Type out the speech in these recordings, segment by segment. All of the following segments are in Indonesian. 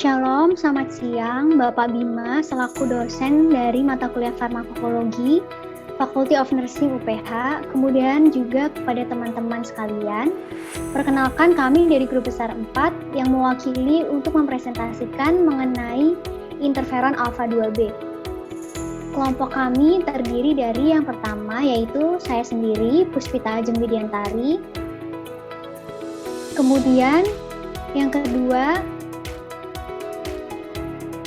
Shalom, selamat siang Bapak Bima selaku dosen dari mata kuliah farmakologi Faculty of Nursing UPH, kemudian juga kepada teman-teman sekalian. Perkenalkan kami dari grup besar 4 yang mewakili untuk mempresentasikan mengenai interferon alfa 2B. Kelompok kami terdiri dari yang pertama yaitu saya sendiri, Puspita Ajeng Widiantari. Kemudian yang kedua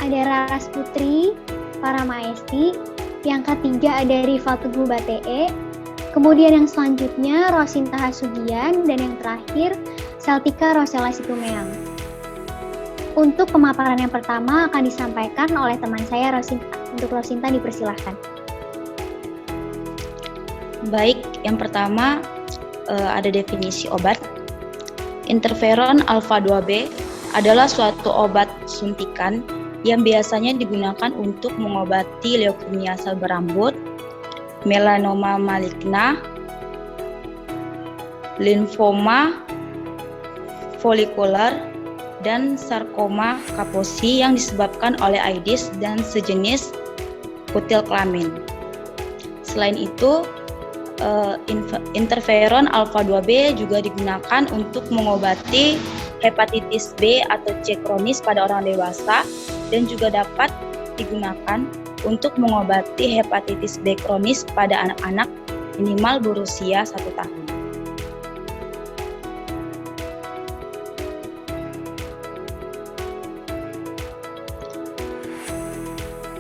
ada Raras Putri Paramaesti, yang ketiga ada Rival Teguh Batee, kemudian yang selanjutnya Rosinta Hasugian, dan yang terakhir Seltika Rosella Situmeang. Untuk pemaparan yang pertama akan disampaikan oleh teman saya Rosinta. Untuk Rosinta dipersilahkan. Baik, yang pertama ada definisi obat. Interferon alfa 2B adalah suatu obat suntikan yang biasanya digunakan untuk mengobati leukemia sel berambut, melanoma maligna, limfoma folikuler, dan sarkoma Kaposi yang disebabkan oleh AIDS dan sejenis kutil kelamin. Selain itu, interferon alfa 2B juga digunakan untuk mengobati hepatitis B atau C kronis pada orang dewasa dan juga dapat digunakan untuk mengobati hepatitis B kronis pada anak-anak minimal berusia 1 tahun.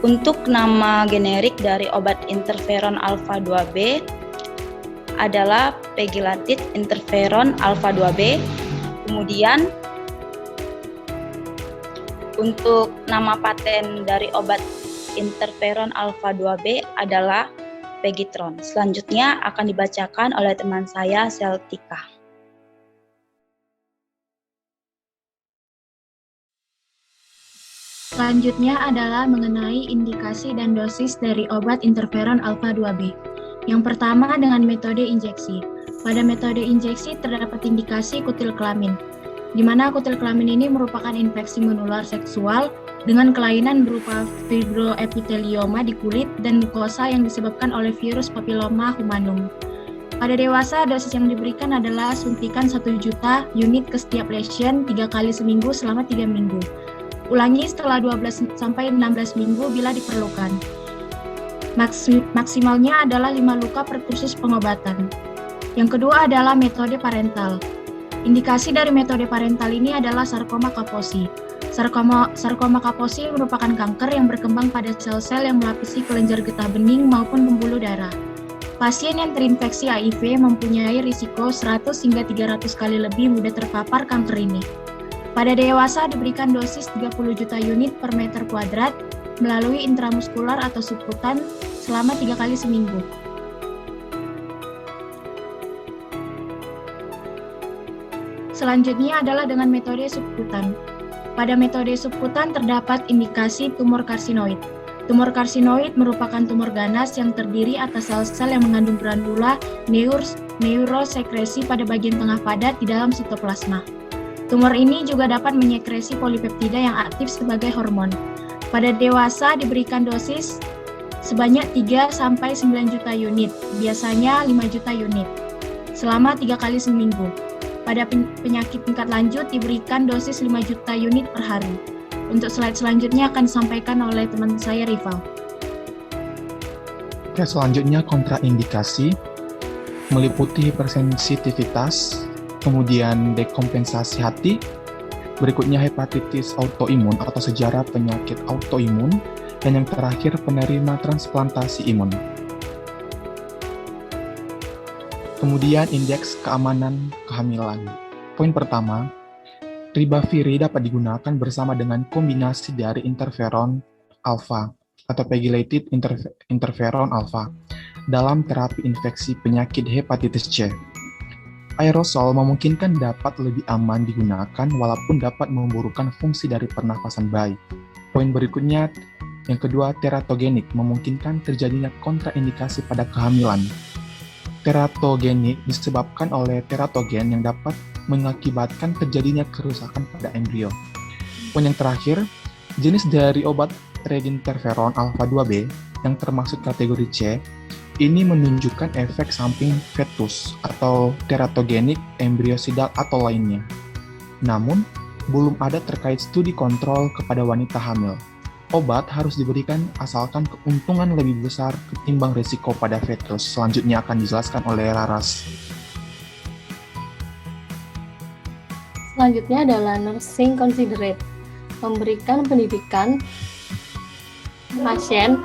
Untuk nama generik dari obat interferon alfa 2B adalah Pegilated interferon alfa 2B. Kemudian untuk nama paten dari obat interferon alfa 2B adalah Pegitron. Selanjutnya akan dibacakan oleh teman saya Seltika. Selanjutnya adalah mengenai indikasi dan dosis dari obat interferon alfa 2B. Yang pertama dengan metode injeksi. Pada metode injeksi terdapat indikasi kutil kelamin, di mana kutil kelamin ini merupakan infeksi menular seksual dengan kelainan berupa fibroepitelioma di kulit dan mukosa yang disebabkan oleh virus papilloma humanum. Pada dewasa, dosis yang diberikan adalah suntikan 1 juta unit ke setiap lesion 3 kali seminggu selama 3 minggu. Ulangi setelah 12 sampai 16 minggu bila diperlukan. Maksimalnya adalah 5 luka per kursus pengobatan. Yang kedua adalah metode parental. Indikasi dari metode parental ini adalah sarkoma Kaposi. Sarkoma Kaposi merupakan kanker yang berkembang pada sel-sel yang melapisi kelenjar getah bening maupun pembuluh darah. Pasien yang terinfeksi HIV mempunyai risiko 100 hingga 300 kali lebih mudah terpapar kanker ini. Pada dewasa diberikan dosis 30 juta unit per meter kuadrat melalui intramuskular atau subkutan selama 3 kali seminggu. Selanjutnya adalah dengan metode subkutan. Pada metode subkutan terdapat indikasi tumor karsinoid. Tumor karsinoid merupakan tumor ganas yang terdiri atas sel-sel yang mengandung granula neurosekresi pada bagian tengah padat di dalam sitoplasma. Tumor ini juga dapat menyekresi polipeptida yang aktif sebagai hormon. Pada dewasa diberikan dosis sebanyak 3-9 juta unit, biasanya 5 juta unit, selama 3 kali seminggu. Pada penyakit tingkat lanjut diberikan dosis 5 juta unit per hari. Untuk slide selanjutnya akan disampaikan oleh teman saya Rival. Oke, selanjutnya kontraindikasi meliputi hipersensitivitas, kemudian dekompensasi hati, berikutnya hepatitis autoimun atau sejarah penyakit autoimun, dan yang terakhir penerima transplantasi imun. Kemudian indeks keamanan kehamilan. Poin pertama, ribavir dapat digunakan bersama dengan kombinasi dari interferon alfa atau pegylated interferon alfa dalam terapi infeksi penyakit hepatitis C. Aerosol memungkinkan dapat lebih aman digunakan walaupun dapat memburukkan fungsi dari pernafasan bayi. Poin berikutnya, yang kedua, teratogenik memungkinkan terjadinya kontraindikasi pada kehamilan. Teratogenik disebabkan oleh teratogen yang dapat mengakibatkan terjadinya kerusakan pada embrio. Poin yang terakhir, jenis dari obat redinterferon alfa 2B yang termasuk kategori C ini menunjukkan efek samping fetus atau teratogenik, embriosidal atau lainnya. Namun, belum ada terkait studi kontrol kepada wanita hamil. Obat harus diberikan asalkan keuntungan lebih besar ketimbang risiko pada fetus. Selanjutnya akan dijelaskan oleh Laras. Selanjutnya adalah nursing considerate, memberikan pendidikan pasien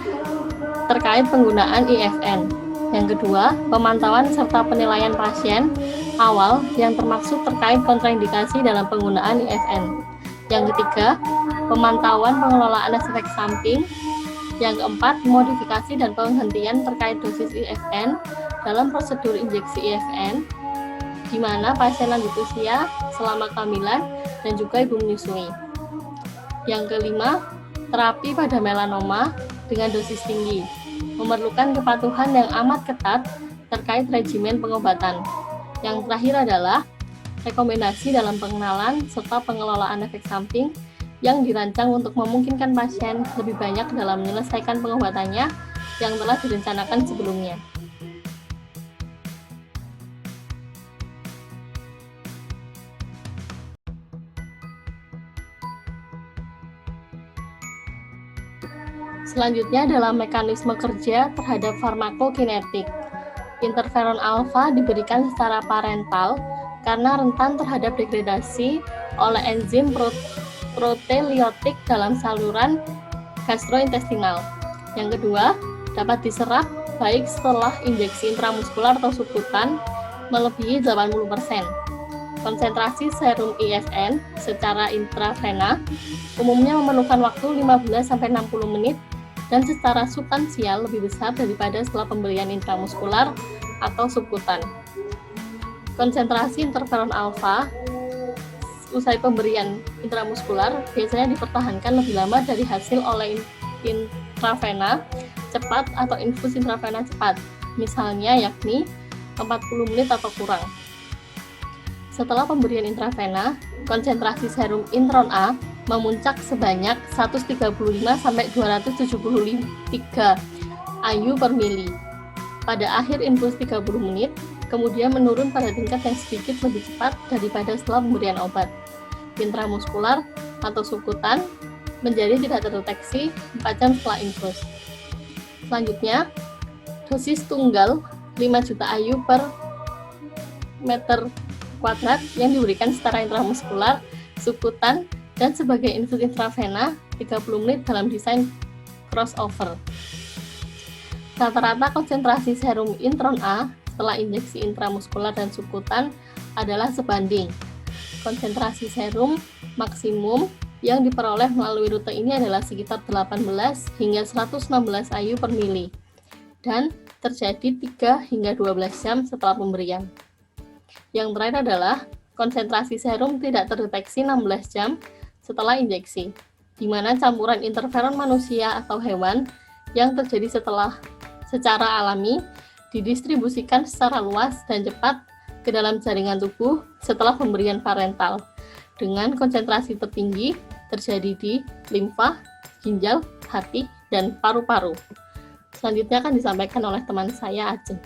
terkait penggunaan IFN. Yang kedua, pemantauan serta penilaian pasien awal yang termaksud terkait kontraindikasi dalam penggunaan IFN. Yang ketiga, pemantauan pengelolaan efek samping. Yang keempat, modifikasi dan penghentian terkait dosis IFN dalam prosedur injeksi IFN, di mana pasien lanjut usia selama kehamilan dan juga ibu menyusui. Yang kelima, terapi pada melanoma dengan dosis tinggi, memerlukan kepatuhan yang amat ketat terkait regimen pengobatan. Yang terakhir adalah rekomendasi dalam pengenalan serta pengelolaan efek samping yang dirancang untuk memungkinkan pasien lebih banyak dalam menyelesaikan pengobatannya yang telah direncanakan sebelumnya. Selanjutnya adalah mekanisme kerja terhadap farmakokinetik. Interferon alfa diberikan secara parental karena rentan terhadap degradasi oleh enzim proteoliotik dalam saluran gastrointestinal. Yang kedua, dapat diserap baik setelah injeksi intramuskular atau subkutan melebihi 80%. Konsentrasi serum IFN secara intravena umumnya memerlukan waktu 15-60 menit dan secara substansial lebih besar daripada setelah pemberian intramuskular atau subkutan. Konsentrasi interferon alfa usai pemberian intramuskular biasanya dipertahankan lebih lama dari hasil oleh intravena cepat atau infus intravena cepat, misalnya yakni 40 menit atau kurang. Setelah pemberian intravena, konsentrasi serum intron A memuncak sebanyak 135-273 IU per mili pada akhir infus 30 menit, kemudian menurun pada tingkat yang sedikit lebih cepat daripada setelah pemberian obat intramuskular atau subkutan menjadi tidak terdeteksi 4 jam setelah infus. Selanjutnya, dosis tunggal 5 juta IU per meter kuadrat yang diberikan secara intramuskular, subkutan, dan sebagai infus intravena 30 menit dalam desain crossover. Rata-rata konsentrasi serum intron A setelah injeksi intramuskular dan subkutan adalah sebanding. Konsentrasi serum maksimum yang diperoleh melalui rute ini adalah sekitar 18 hingga 116 IU per mili dan terjadi 3 hingga 12 jam setelah pemberian. Yang terakhir adalah konsentrasi serum tidak terdeteksi 16 jam setelah injeksi, di mana campuran interferon manusia atau hewan yang terjadi secara alami didistribusikan secara luas dan cepat ke dalam jaringan tubuh setelah pemberian parental, dengan konsentrasi tertinggi terjadi di limfa, ginjal, hati, dan paru-paru. Selanjutnya akan disampaikan oleh teman saya, Ajeng.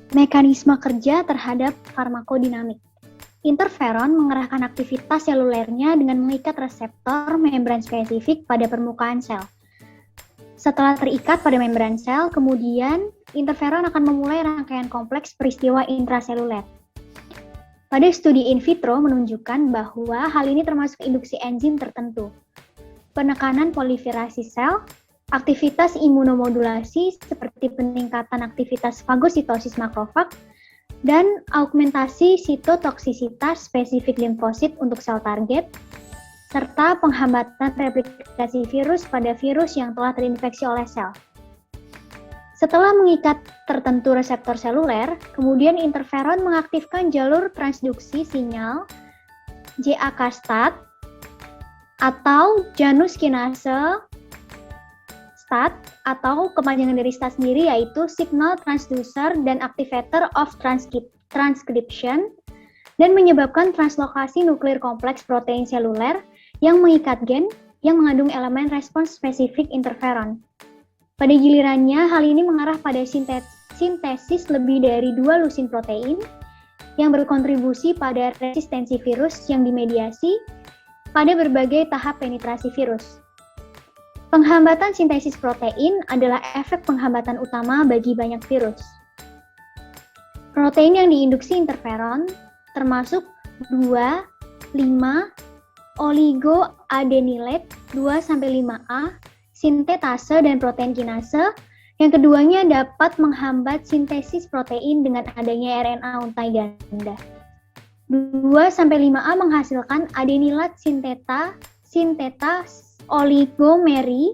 Mekanisme kerja terhadap farmakodinamik. Interferon mengerahkan aktivitas selulernya dengan mengikat reseptor membran spesifik pada permukaan sel. Setelah terikat pada membran sel, kemudian interferon akan memulai rangkaian kompleks peristiwa intraseluler. Pada studi in vitro menunjukkan bahwa hal ini termasuk induksi enzim tertentu, penekanan poliferasi sel, aktivitas imunomodulasi seperti peningkatan aktivitas fagositosis makrofag, dan augmentasi sitotoksisitas spesifik limfosit untuk sel target, serta penghambatan replikasi virus pada virus yang telah terinfeksi oleh sel. Setelah mengikat tertentu reseptor seluler, kemudian interferon mengaktifkan jalur transduksi sinyal JAK-STAT, atau Janus kinase STAT, atau kepanjangan dari STAT sendiri yaitu Signal Transducer dan Activator of Transcription, dan menyebabkan translokasi nuklir kompleks protein seluler yang mengikat gen yang mengandung elemen respons spesifik interferon. Pada gilirannya, hal ini mengarah pada sintesis lebih dari 2 lusin protein yang berkontribusi pada resistensi virus yang dimediasi pada berbagai tahap penetrasi virus. Penghambatan sintesis protein adalah efek penghambatan utama bagi banyak virus. Protein yang diinduksi interferon termasuk 2, 5, oligoadenylate 2-5A, sintetase, dan protein kinase. Yang keduanya dapat menghambat sintesis protein dengan adanya RNA untai ganda. 2-5A menghasilkan adenilat sinteta oligomeri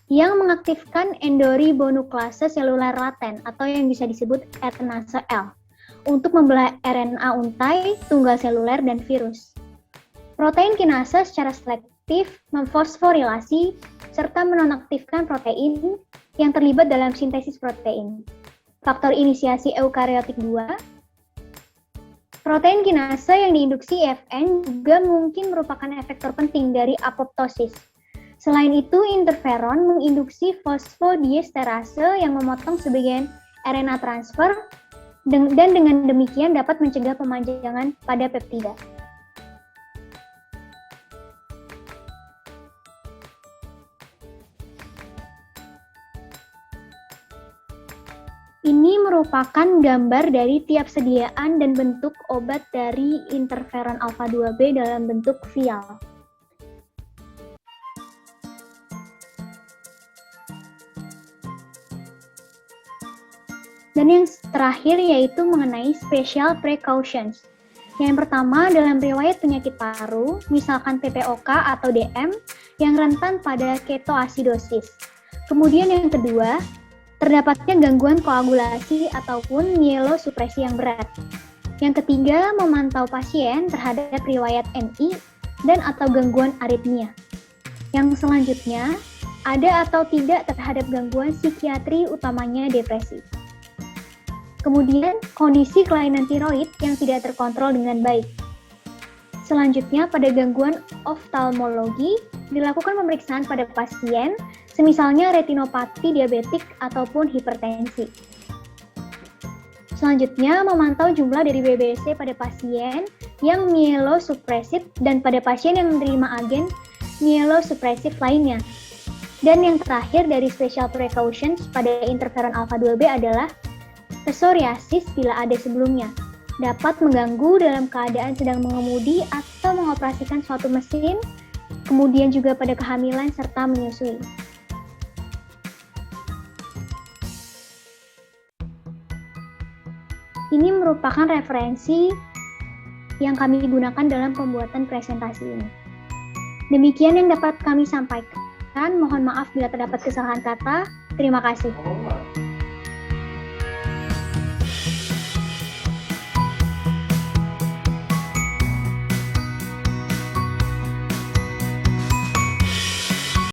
yang mengaktifkan endoribonuklase seluler laten atau yang bisa disebut etnase L untuk membelah RNA untai, tunggal seluler, dan virus. Protein kinase secara selektif memfosforilasi serta menonaktifkan protein yang terlibat dalam sintesis protein. Faktor inisiasi eukariotik 2. Protein kinase yang diinduksi IFN juga mungkin merupakan efektor penting dari apoptosis. Selain itu, interferon menginduksi fosfodiesterase yang memotong sebagian RNA transfer dan dengan demikian dapat mencegah pemanjangan pada peptida. Ini merupakan gambar dari tiap sediaan dan bentuk obat dari interferon alfa 2B dalam bentuk vial. Dan yang terakhir yaitu mengenai special precautions. Yang pertama, dalam riwayat penyakit paru, misalkan PPOK atau DM, yang rentan pada ketoasidosis. Kemudian yang kedua, terdapatnya gangguan koagulasi ataupun mielosupresi yang berat. Yang ketiga, memantau pasien terhadap riwayat MI dan atau gangguan aritmia. Yang selanjutnya, ada atau tidak terhadap gangguan psikiatri utamanya depresi. Kemudian, kondisi kelainan tiroid yang tidak terkontrol dengan baik. Selanjutnya, pada gangguan oftalmologi, dilakukan pemeriksaan pada pasien, semisalnya retinopati diabetik ataupun hipertensi. Selanjutnya, memantau jumlah dari BBC pada pasien yang mielosupresif dan pada pasien yang menerima agen mielosupresif lainnya. Dan yang terakhir dari special precautions pada interferon alfa 2B adalah psoriasis bila ada sebelumnya, dapat mengganggu dalam keadaan sedang mengemudi atau mengoperasikan suatu mesin, kemudian juga pada kehamilan serta menyusui. Ini merupakan referensi yang kami gunakan dalam pembuatan presentasi ini. Demikian yang dapat kami sampaikan. Mohon maaf bila terdapat kesalahan kata. Terima kasih.